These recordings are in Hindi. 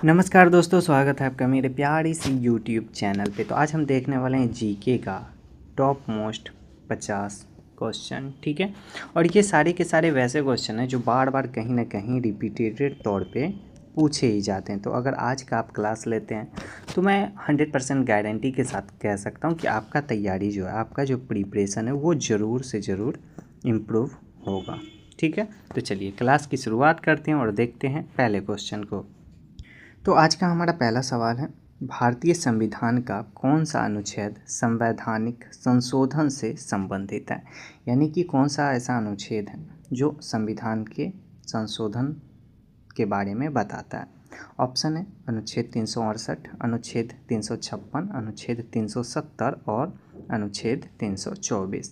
नमस्कार दोस्तों, स्वागत है आपका मेरे प्यारी सी यूट्यूब चैनल पे। तो आज हम देखने वाले हैं जीके का टॉप मोस्ट 50 क्वेश्चन। ठीक है, और ये सारे के सारे वैसे क्वेश्चन हैं जो बार बार कहीं ना कहीं रिपीटेड तौर पे पूछे ही जाते हैं। तो अगर आज का आप क्लास लेते हैं तो मैं 100% गारंटी के साथ कह सकता हूँ कि आपका तैयारी जो है, आपका जो प्रिपरेशन है वो ज़रूर से ज़रूर इम्प्रूव होगा। ठीक है, तो चलिए क्लास की शुरुआत करते हैं और देखते हैं पहले क्वेश्चन को। तो आज का हमारा पहला सवाल है, भारतीय संविधान का कौन सा अनुच्छेद संवैधानिक संशोधन से संबंधित है। यानी कि कौन सा ऐसा अनुच्छेद है जो संविधान के संशोधन के बारे में बताता है। ऑप्शन है अनुच्छेद 368, अनुच्छेद 356, अनुच्छेद 370 और अनुच्छेद 324।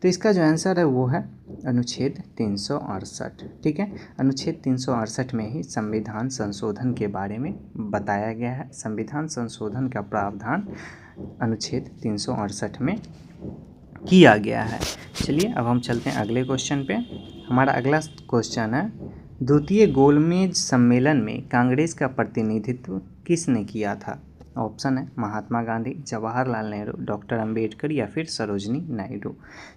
तो इसका जो आंसर है वो है अनुच्छेद 368। ठीक है, अनुच्छेद 368 में ही संविधान संशोधन के बारे में बताया गया है। संविधान संशोधन का प्रावधान अनुच्छेद 368 में किया गया है। चलिए अब हम चलते हैं अगले क्वेश्चन पे। हमारा अगला क्वेश्चन है, द्वितीय गोलमेज सम्मेलन में कांग्रेस का प्रतिनिधित्व किसने किया था। ऑप्शन है महात्मा गांधी, जवाहरलाल नेहरू, डॉक्टर अंबेडकर या फिर सरोजनी नायडू।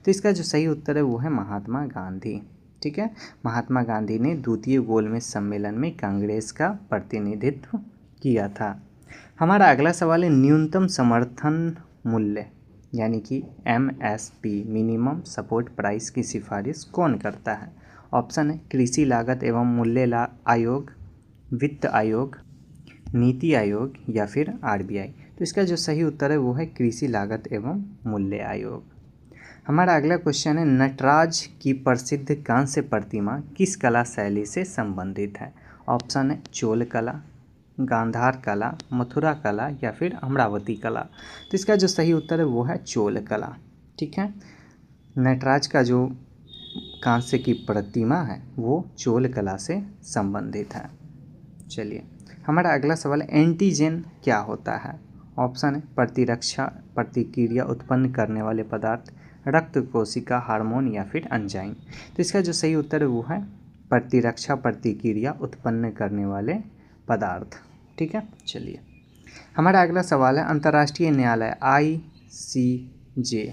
तो इसका जो सही उत्तर है वो है महात्मा गांधी। ठीक है, महात्मा गांधी ने द्वितीय गोलमेज सम्मेलन में कांग्रेस का प्रतिनिधित्व किया था। हमारा अगला सवाल है, न्यूनतम समर्थन मूल्य यानी कि MSP मिनिमम सपोर्ट प्राइस की सिफारिश कौन करता है। ऑप्शन है कृषि लागत एवं मूल्य आयोग, वित्त आयोग, नीति आयोग या फिर RBI। तो इसका जो सही उत्तर है वो है कृषि लागत एवं मूल्य आयोग। हमारा अगला क्वेश्चन है, नटराज की प्रसिद्ध कांस्य प्रतिमा किस कला शैली से संबंधित है। ऑप्शन है चोल कला, गांधार कला, मथुरा कला या फिर अमरावती कला। तो इसका जो सही उत्तर है वो है चोल कला। ठीक है, नटराज का जो कांस्य की प्रतिमा है वो चोल कला से संबंधित है। चलिए हमारा अगला सवाल है, एंटीजन क्या होता है। ऑप्शन है प्रतिरक्षा प्रतिक्रिया उत्पन्न करने वाले पदार्थ, रक्त कोशिका, हार्मोन या फिर एंजाइम। तो इसका जो सही उत्तर है वो है प्रतिरक्षा प्रतिक्रिया उत्पन्न करने वाले पदार्थ। ठीक है, चलिए हमारा अगला सवाल है, अंतर्राष्ट्रीय न्यायालय ICJ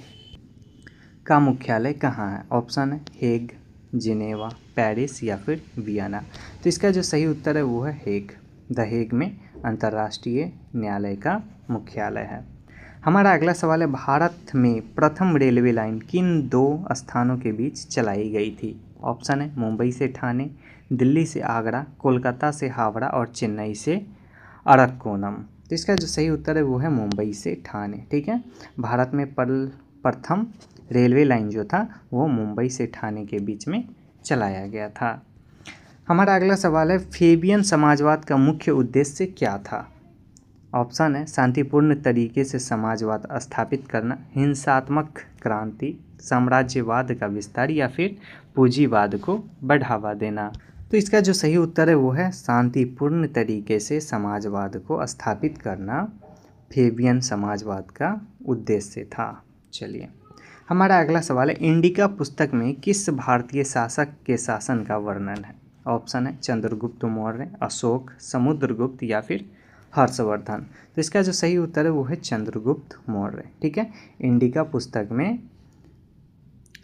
का मुख्यालय कहाँ है। ऑप्शन है हेग, जिनेवा, पेरिस या फिर वियना। तो इसका जो सही उत्तर है वो है हेग। द हेग में अंतर्राष्ट्रीय न्यायालय का मुख्यालय है। हमारा अगला सवाल है, भारत में प्रथम रेलवे लाइन किन दो स्थानों के बीच चलाई गई थी। ऑप्शन है मुंबई से ठाणे, दिल्ली से आगरा, कोलकाता से हावड़ा और चेन्नई से अरक्कोनम। तो इसका जो सही उत्तर है वो है मुंबई से ठाणे। ठीक है, भारत में प्रथम रेलवे लाइन जो था वो मुंबई से ठाणे के बीच में चलाया गया था। हमारा अगला सवाल है, फेबियन समाजवाद का मुख्य उद्देश्य क्या था। ऑप्शन है शांतिपूर्ण तरीके से समाजवाद स्थापित करना, हिंसात्मक क्रांति, साम्राज्यवाद का विस्तार या फिर पूंजीवाद को बढ़ावा देना। तो इसका जो सही उत्तर है वो है शांतिपूर्ण तरीके से समाजवाद को स्थापित करना फेबियन समाजवाद का उद्देश्य था। चलिए हमारा अगला सवाल है, इंडिका पुस्तक में किस भारतीय शासक के शासन का वर्णन है। ऑप्शन है चंद्रगुप्त मौर्य, अशोक, समुद्रगुप्त या फिर हर्षवर्धन। तो इसका जो सही उत्तर है वो है चंद्रगुप्त मौर्य। ठीक है, इंडिका पुस्तक में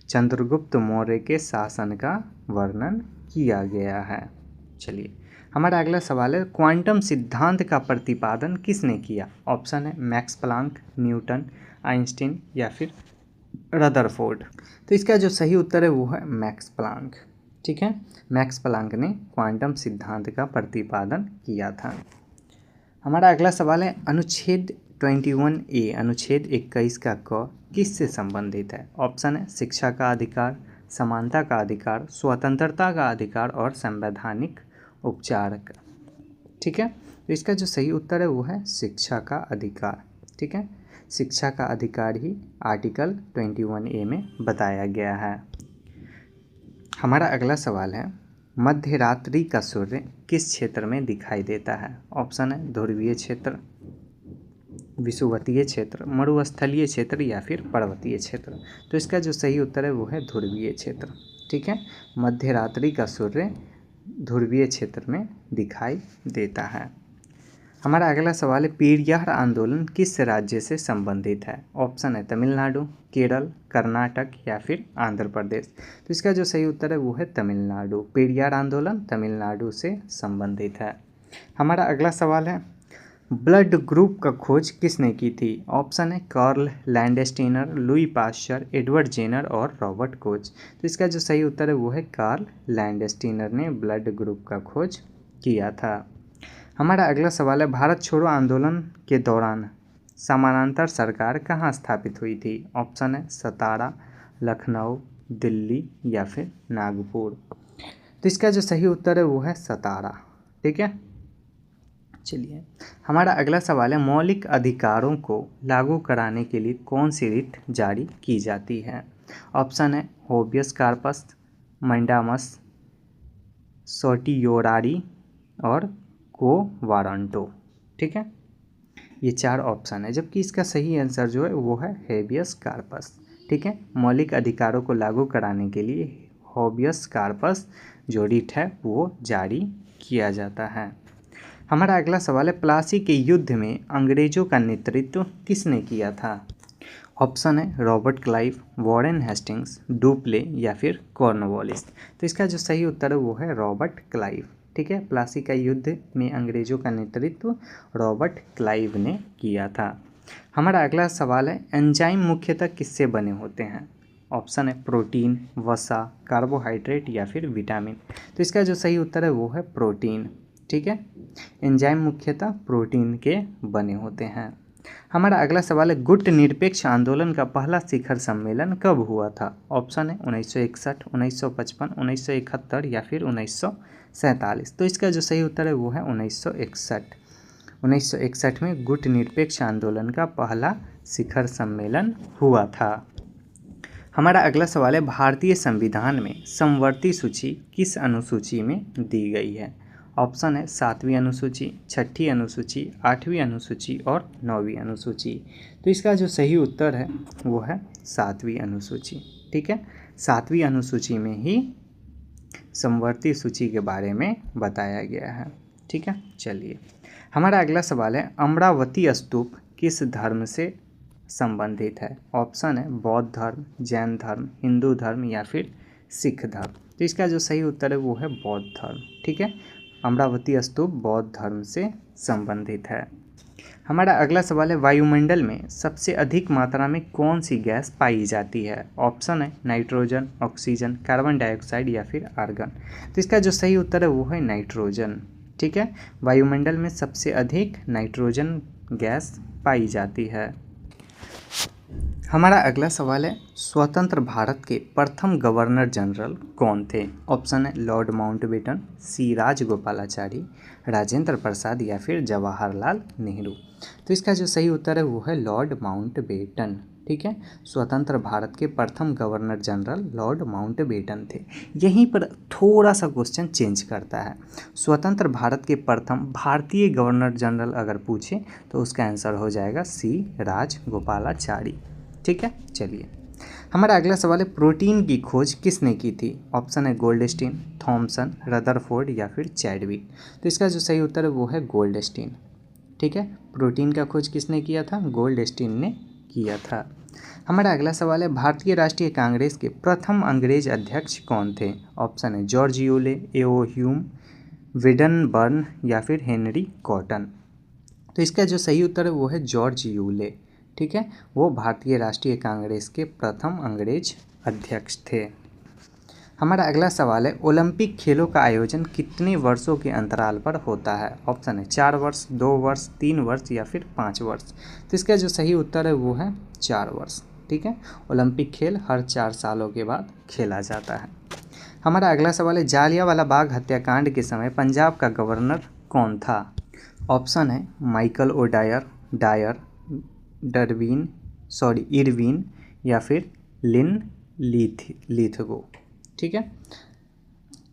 चंद्रगुप्त मौर्य के शासन का वर्णन किया गया है। चलिए हमारा अगला सवाल है, क्वांटम सिद्धांत का प्रतिपादन किसने किया। ऑप्शन है मैक्स प्लांक, न्यूटन, आइंस्टीन या फिर रदरफोर्ड। तो इसका जो सही उत्तर है वो है मैक्स प्लांक। ठीक है, मैक्स प्लांक ने क्वांटम सिद्धांत का प्रतिपादन किया था। हमारा अगला सवाल है, अनुच्छेद 21A अनुच्छेद 21 का क किससे संबंधित है। ऑप्शन है शिक्षा का अधिकार, समानता का अधिकार, स्वतंत्रता का अधिकार और संवैधानिक उपचार का। ठीक है, तो इसका जो सही उत्तर है वो है शिक्षा का अधिकार। ठीक है, शिक्षा का अधिकार ही आर्टिकल 21A में बताया गया है। हमारा अगला सवाल है, मध्य रात्रि का सूर्य किस क्षेत्र में दिखाई देता है। ऑप्शन है ध्रुवीय क्षेत्र, विषुवतीय क्षेत्र, मरुस्थलीय क्षेत्र या फिर पर्वतीय क्षेत्र। तो इसका जो सही उत्तर है वो है ध्रुवीय क्षेत्र। ठीक है, मध्य रात्रि का सूर्य ध्रुवीय क्षेत्र में दिखाई देता है। हमारा अगला सवाल है पेरियार आंदोलन किस राज्य से संबंधित है। ऑप्शन है तमिलनाडु, केरल, कर्नाटक या फिर आंध्र प्रदेश। तो इसका जो सही उत्तर है वो है तमिलनाडु। पेरियार आंदोलन तमिलनाडु से संबंधित है। हमारा अगला सवाल है ब्लड ग्रुप का खोज किसने की थी। ऑप्शन है Karl Landsteiner, Louis Pasteur, Edward Jenner और रॉबर्ट कोच। तो इसका जो सही उत्तर है वो है कार्ल लैंडस्टीनर ने ब्लड ग्रुप का खोज किया था। हमारा अगला सवाल है भारत छोड़ो आंदोलन के दौरान समानांतर सरकार कहाँ स्थापित हुई थी। ऑप्शन है सतारा, लखनऊ, दिल्ली या फिर नागपुर। तो इसका जो सही उत्तर है वो है सतारा। ठीक है, चलिए हमारा अगला सवाल है मौलिक अधिकारों को लागू कराने के लिए कौन सी रिट जारी की जाती है। ऑप्शन है होबियस कार्पस, मंडामस, सोटियोरारी और को वारंटो। ठीक है, ये 4 ऑप्शन है, जबकि इसका सही आंसर जो है वो है हेबियस कार्पस। ठीक है, मौलिक अधिकारों को लागू कराने के लिए होबियस कार्पस जो रिट है वो जारी किया जाता है। हमारा अगला सवाल है प्लासी के युद्ध में अंग्रेजों का नेतृत्व किसने किया था। ऑप्शन है Robert Clive, Warren Hastings, Dupleix या फिर कॉर्नवालिस। तो इसका जो सही उत्तर है वो है रॉबर्ट क्लाइव। ठीक है, प्लासी का युद्ध में अंग्रेजों का नेतृत्व रॉबर्ट क्लाइव ने किया था। हमारा अगला सवाल है एंजाइम मुख्यतः किससे बने होते हैं। ऑप्शन है प्रोटीन, वसा, कार्बोहाइड्रेट या फिर विटामिन। तो इसका जो सही उत्तर है वो है प्रोटीन। ठीक है, एंजाइम मुख्यतः प्रोटीन के बने होते हैं। हमारा अगला सवाल है गुट निरपेक्ष आंदोलन का पहला शिखर सम्मेलन कब हुआ था। ऑप्शन है 1961, 1955, 1971 या फिर 1947। तो इसका जो सही उत्तर है वो है 1961। 1961 में गुट निरपेक्ष आंदोलन का पहला शिखर सम्मेलन हुआ था। हमारा अगला सवाल है भारतीय संविधान में समवर्ती सूची किस अनुसूची में दी गई है। ऑप्शन है 7वीं अनुसूची, 6ठी अनुसूची, 8वीं अनुसूची और 9वीं अनुसूची। तो इसका जो सही उत्तर है वो है 7वीं अनुसूची। ठीक है, 7वीं अनुसूची में ही समवर्ती सूची के बारे में बताया गया है। ठीक है, चलिए हमारा अगला सवाल है अमरावती स्तूप किस धर्म से संबंधित है। ऑप्शन है बौद्ध धर्म, जैन धर्म, हिंदू धर्म या फिर सिख धर्म। तो इसका जो सही उत्तर है वो है बौद्ध धर्म। ठीक है, अमरावती स्तूप बौद्ध धर्म से संबंधित है। हमारा अगला सवाल है वायुमंडल में सबसे अधिक मात्रा में कौन सी गैस पाई जाती है। ऑप्शन है नाइट्रोजन, ऑक्सीजन, कार्बन डाइऑक्साइड या फिर आर्गन। तो इसका जो सही उत्तर है वो है नाइट्रोजन। ठीक है, वायुमंडल में सबसे अधिक नाइट्रोजन गैस पाई जाती है। हमारा अगला सवाल है स्वतंत्र भारत के प्रथम गवर्नर जनरल कौन थे। ऑप्शन है लॉर्ड माउंटबेटन, सी राजगोपालाचारी, राजेंद्र प्रसाद या फिर जवाहरलाल नेहरू। तो इसका जो सही उत्तर है वो है लॉर्ड माउंटबेटन। ठीक है, स्वतंत्र भारत के प्रथम गवर्नर जनरल लॉर्ड माउंटबेटन थे। यहीं पर थोड़ा सा क्वेश्चन चेंज करता है। स्वतंत्र भारत के प्रथम भारतीय गवर्नर जनरल अगर पूछे तो उसका आंसर हो जाएगा सी राजगोपालाचारी। ठीक है, चलिए हमारा अगला सवाल है प्रोटीन की खोज किसने की थी। ऑप्शन है गोल्डस्टीन, थॉमसन, रदरफोर्ड या फिर चैडविक। तो इसका जो सही उत्तर है वो है गोल्डस्टीन। ठीक है, प्रोटीन का खोज किसने किया था, गोल्डस्टीन ने किया था। हमारा अगला सवाल है भारतीय राष्ट्रीय कांग्रेस के प्रथम अंग्रेज अध्यक्ष कौन थे। ऑप्शन है जॉर्ज यूले, एओ ह्यूम, विडनबर्न या फिर हेनरी कॉटन। तो इसका जो सही उत्तर है वो है जॉर्ज यूले। ठीक है, वो भारतीय राष्ट्रीय कांग्रेस के प्रथम अंग्रेज अध्यक्ष थे। हमारा अगला सवाल है ओलंपिक खेलों का आयोजन कितने वर्षों के अंतराल पर होता है। ऑप्शन है 4 वर्ष, 2 वर्ष, 3 वर्ष या फिर 5 वर्ष। तो इसका जो सही उत्तर है वो है 4 वर्ष। ठीक है, ओलंपिक खेल हर 4 सालों के बाद खेला जाता है। हमारा अगला सवाल है जालियांवाला बाग हत्याकांड के समय पंजाब का गवर्नर कौन था। ऑप्शन है माइकल ओ डायर, इरविन या फिर लिन लीथगो। ठीक है,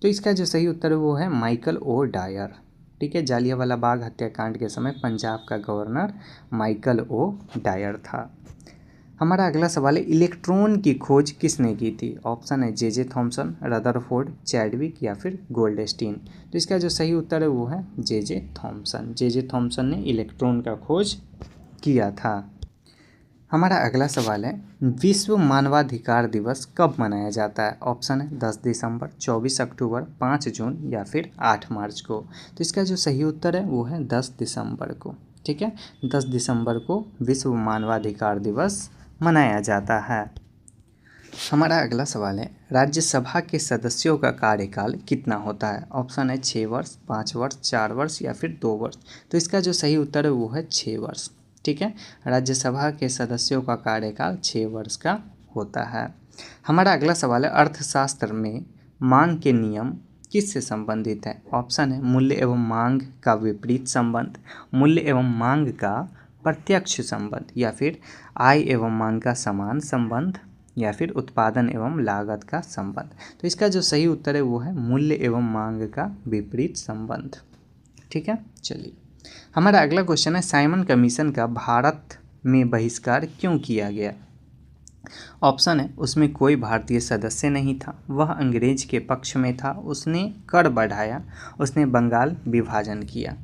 तो इसका जो सही उत्तर है वो है माइकल ओ डायर। ठीक है, जालियांवाला बाग हत्याकांड के समय पंजाब का गवर्नर माइकल ओ डायर था। हमारा अगला सवाल है इलेक्ट्रॉन की खोज किसने की थी। ऑप्शन है जे थॉमसन, रदरफोर्ड, चैडविक या फिर गोल्डस्टीन। तो इसका जो सही उत्तर है वो है जे थॉमसन। जे थॉमसन ने इलेक्ट्रॉन का खोज किया था। हमारा अगला सवाल है विश्व मानवाधिकार दिवस कब मनाया जाता है। ऑप्शन है 10 दिसंबर, 24 अक्टूबर, 5 जून या फिर 8 मार्च को। तो इसका जो सही उत्तर है वो है 10 दिसंबर को। ठीक है, 10 दिसंबर को विश्व मानवाधिकार दिवस मनाया जाता है। हमारा अगला सवाल है राज्यसभा के सदस्यों का कार्यकाल कितना होता है। ऑप्शन है 6 वर्ष, 5 वर्ष, 4 वर्ष या फिर 2 वर्ष। तो इसका जो सही उत्तर है वो है 6 वर्ष। ठीक है, राज्यसभा के सदस्यों का कार्यकाल 6 वर्ष का होता है। हमारा अगला सवाल है अर्थशास्त्र में मांग के नियम किससे संबंधित है। ऑप्शन है मूल्य एवं मांग का विपरीत संबंध, मूल्य एवं मांग का प्रत्यक्ष संबंध या फिर आय एवं मांग का समान संबंध या फिर उत्पादन एवं लागत का संबंध। तो इसका जो सही उत्तर है वो है मूल्य एवं मांग का विपरीत संबंध। ठीक है, चलिए हमारा अगला क्वेश्चन है साइमन कमीशन का भारत में बहिष्कार क्यों किया गया। ऑप्शन है उसमें कोई भारतीय सदस्य नहीं था, वह अंग्रेज के पक्ष में था, उसने कर बढ़ाया, उसने बंगाल विभाजन किया।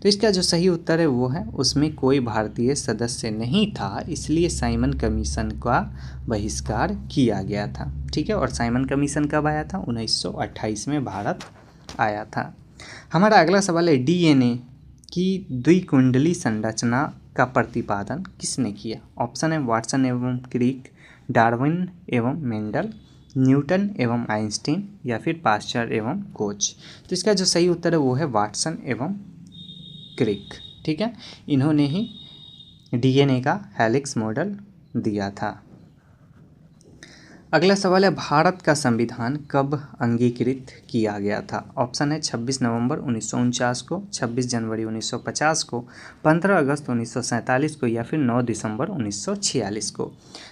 तो इसका जो सही उत्तर है वो है उसमें कोई भारतीय सदस्य नहीं था, इसलिए साइमन कमीशन का बहिष्कार किया गया था। ठीक है, और साइमन कमीशन कब आया था। 1928 में भारत आया था। हमारा अगला सवाल है डीएनए की द्विकुंडली संरचना का प्रतिपादन किसने किया। ऑप्शन है वाटसन एवं क्रिक, डार्विन एवं मेंडल, न्यूटन एवं आइंस्टीन या फिर पाश्चर एवं कोच। तो इसका जो सही उत्तर है वो है वाटसन एवं क्रिक। ठीक है, इन्होंने ही डीएनए का हेलिक्स मॉडल दिया था। अगला सवाल है भारत का संविधान कब अंगीकृत किया गया था। ऑप्शन है 26 नवंबर 1949 को, 26 जनवरी 1950 को, 15 अगस्त 1947 को या फिर 9 दिसंबर 1946 को।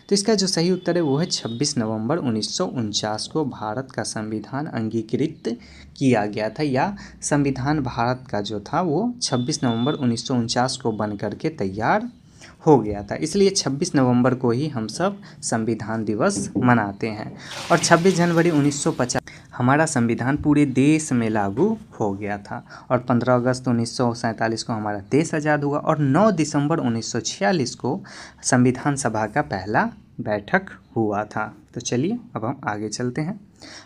तो इसका जो सही उत्तर है वो है 26 नवंबर 1949 को भारत का संविधान अंगीकृत किया गया था, या संविधान भारत का जो था वो 26 नवंबर 1949 को बन करके तैयार हो गया था, इसलिए 26 नवंबर को ही हम सब संविधान दिवस मनाते हैं। और 26 जनवरी 1950 हमारा संविधान पूरे देश में लागू हो गया था, और 15 अगस्त 1947 को हमारा देश आज़ाद हुआ, और 9 दिसंबर 1946 को संविधान सभा का पहला बैठक हुआ था। तो चलिए अब हम आगे चलते हैं।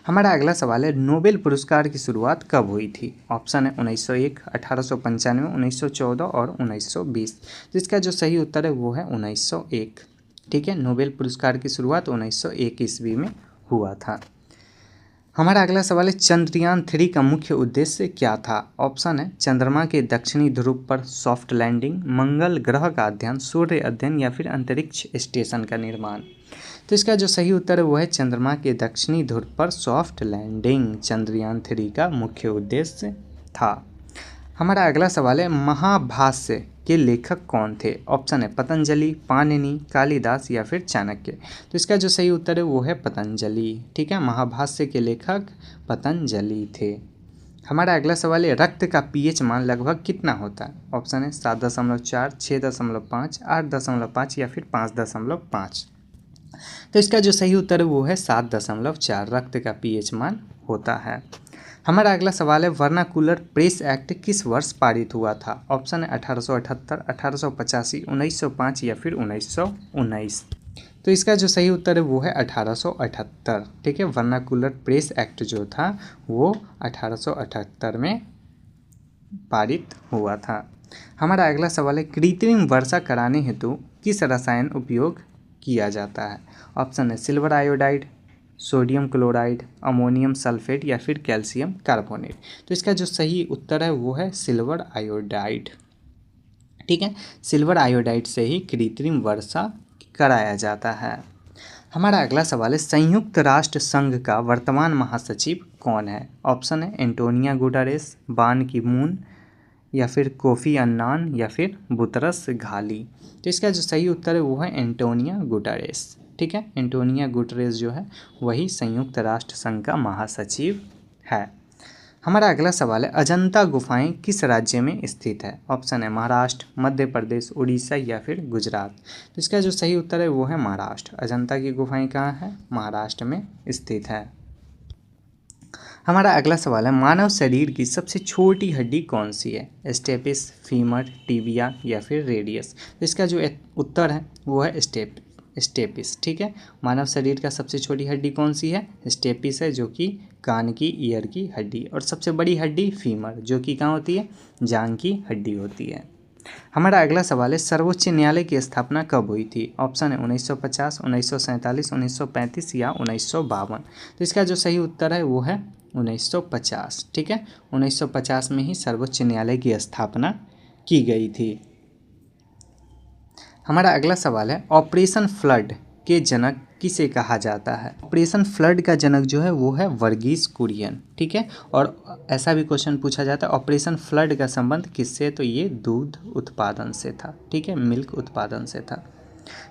हमारा अगला सवाल है नोबेल पुरस्कार की शुरुआत कब हुई थी। ऑप्शन है 1901, 1895, 1914 और 1920। तो इसका जो सही उत्तर है वो है 1901। ठीक है, नोबेल पुरस्कार की शुरुआत 1901 ईस्वी में हुआ था। हमारा अगला सवाल है चंद्रयान 3 का मुख्य उद्देश्य क्या था। ऑप्शन है चंद्रमा के दक्षिणी ध्रुव पर सॉफ्ट लैंडिंग, मंगल ग्रह का अध्ययन, सूर्य अध्ययन या फिर अंतरिक्ष स्टेशन का निर्माण। तो इसका जो सही उत्तर है वो है चंद्रमा के दक्षिणी ध्रुव पर सॉफ्ट लैंडिंग चंद्रयान 3 का मुख्य उद्देश्य था। हमारा अगला सवाल है महाभाष्य के लेखक कौन थे। ऑप्शन है पतंजलि, पाणिनि, कालिदास या फिर चाणक्य। तो इसका जो सही उत्तर है वो है पतंजलि। ठीक है, महाभाष्य के लेखक पतंजलि थे। हमारा अगला सवाल है रक्त का पीएच मान लगभग कितना होता है। ऑप्शन है 7.4, 6.5, 8.5 या फिर 5.5। तो इसका जो सही उत्तर है वो है 7.4 रक्त का पीएच मान होता है। हमारा अगला सवाल है वर्नाकुलर प्रेस एक्ट किस वर्ष पारित हुआ था। ऑप्शन है 1878, 1885, 1905 या फिर 1919। तो इसका जो सही उत्तर है वो है 1878। ठीक है, वर्नाकुलर प्रेस एक्ट जो था वो 1878 में पारित हुआ था। हमारा अगला सवाल है कृत्रिम वर्षा कराने हेतु किस रसायन उपयोग किया जाता है। ऑप्शन है silver iodide, sodium chloride, ammonium sulphate या फिर कैल्शियम कार्बोनेट। तो इसका जो सही उत्तर है वो है सिल्वर आयोडाइड। ठीक है, सिल्वर आयोडाइड से ही कृत्रिम वर्षा कराया जाता है। हमारा अगला सवाल है संयुक्त राष्ट्र संघ का वर्तमान महासचिव कौन है। ऑप्शन है एंटोनिया गुटेरेस, बान की मून या फिर कोफी अन्नान या फिर बुतरस घाली। तो इसका जो सही उत्तर है वो है एंटोनिया गुटेरेस। ठीक है, एंटोनिया गुटेरेस जो है वही संयुक्त राष्ट्र संघ का महासचिव है। हमारा अगला सवाल है, अजंता गुफाएं किस राज्य में स्थित है? ऑप्शन है महाराष्ट्र, मध्य प्रदेश, उड़ीसा या फिर गुजरात। तो इसका जो सही उत्तर है वो है महाराष्ट्र। अजंता की गुफाएं कहाँ है? महाराष्ट्र में स्थित है। हमारा अगला सवाल है, मानव शरीर की सबसे छोटी हड्डी कौन सी है? स्टेपिस, फीमर, टिबिया या फिर रेडियस। तो इसका जो उत्तर है वो है स्टेपिस। ठीक है, मानव शरीर का सबसे छोटी हड्डी कौन सी है? स्टेपिस है, जो कि कान की, ईयर की हड्डी। और सबसे बड़ी हड्डी फीमर, जो कि कहाँ होती है? जांघ की हड्डी होती है। हमारा अगला सवाल है, सर्वोच्च न्यायालय की स्थापना कब हुई थी? ऑप्शन है 1950, 1947, 1935 या 1952। तो इसका जो सही उत्तर है वो है 1950। ठीक है, 1950 में ही सर्वोच्च न्यायालय की स्थापना की गई थी। हमारा अगला सवाल है, ऑपरेशन फ्लड के जनक किसे कहा जाता है? ऑपरेशन फ्लड का जनक जो है वो है वर्गीस कुरियन। ठीक है, और ऐसा भी क्वेश्चन पूछा जाता है, ऑपरेशन फ्लड का संबंध किससे? तो ये दूध उत्पादन से था। ठीक है, मिल्क उत्पादन से था।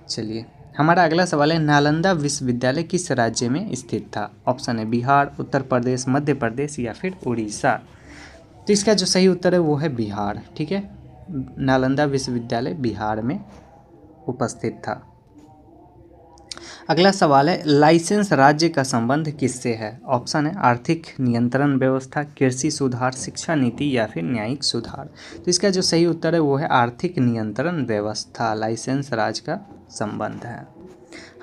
चलिए, हमारा अगला सवाल है, नालंदा विश्वविद्यालय किस राज्य में स्थित था? ऑप्शन है बिहार, उत्तर प्रदेश, मध्य प्रदेश या फिर उड़ीसा। तो इसका जो सही उत्तर है वो है बिहार। ठीक है, नालंदा विश्वविद्यालय बिहार में उपस्थित था। अगला सवाल है, लाइसेंस राज्य का संबंध किससे है? ऑप्शन है आर्थिक नियंत्रण व्यवस्था, कृषि सुधार, शिक्षा नीति या फिर न्यायिक सुधार। तो इसका जो सही उत्तर है वो है आर्थिक नियंत्रण व्यवस्था। लाइसेंस राज्य का संबंध है।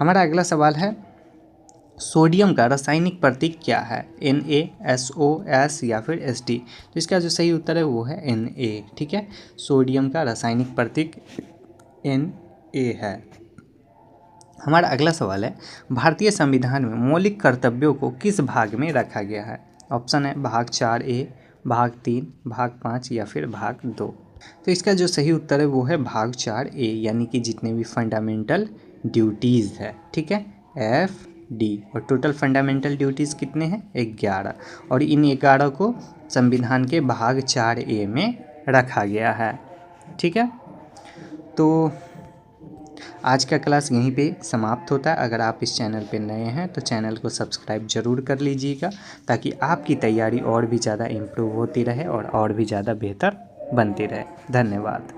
हमारा अगला सवाल है, सोडियम का रासायनिक प्रतीक क्या है? Na, SO, S या फिर Sd। तो इसका जो सही उत्तर है वो है Na। ठीक है, सोडियम का रासायनिक प्रतीक Na है। हमारा अगला सवाल है, भारतीय संविधान में मौलिक कर्तव्यों को किस भाग में रखा गया है? ऑप्शन है भाग 4A, भाग 3, भाग 5 या फिर भाग 2। तो इसका जो सही उत्तर है वो है भाग 4A, यानी कि जितने भी फंडामेंटल ड्यूटीज़ है। ठीक है, FD। और टोटल फंडामेंटल ड्यूटीज़ कितने हैं? 11। और इन 11 को संविधान के भाग 4A में रखा गया है। ठीक है, तो आज का क्लास यहीं पे समाप्त होता है। अगर आप इस चैनल पे नए हैं तो चैनल को सब्सक्राइब ज़रूर कर लीजिएगा, ताकि आपकी तैयारी और भी ज़्यादा इम्प्रूव होती रहे और भी ज़्यादा बेहतर बनती रहे। धन्यवाद।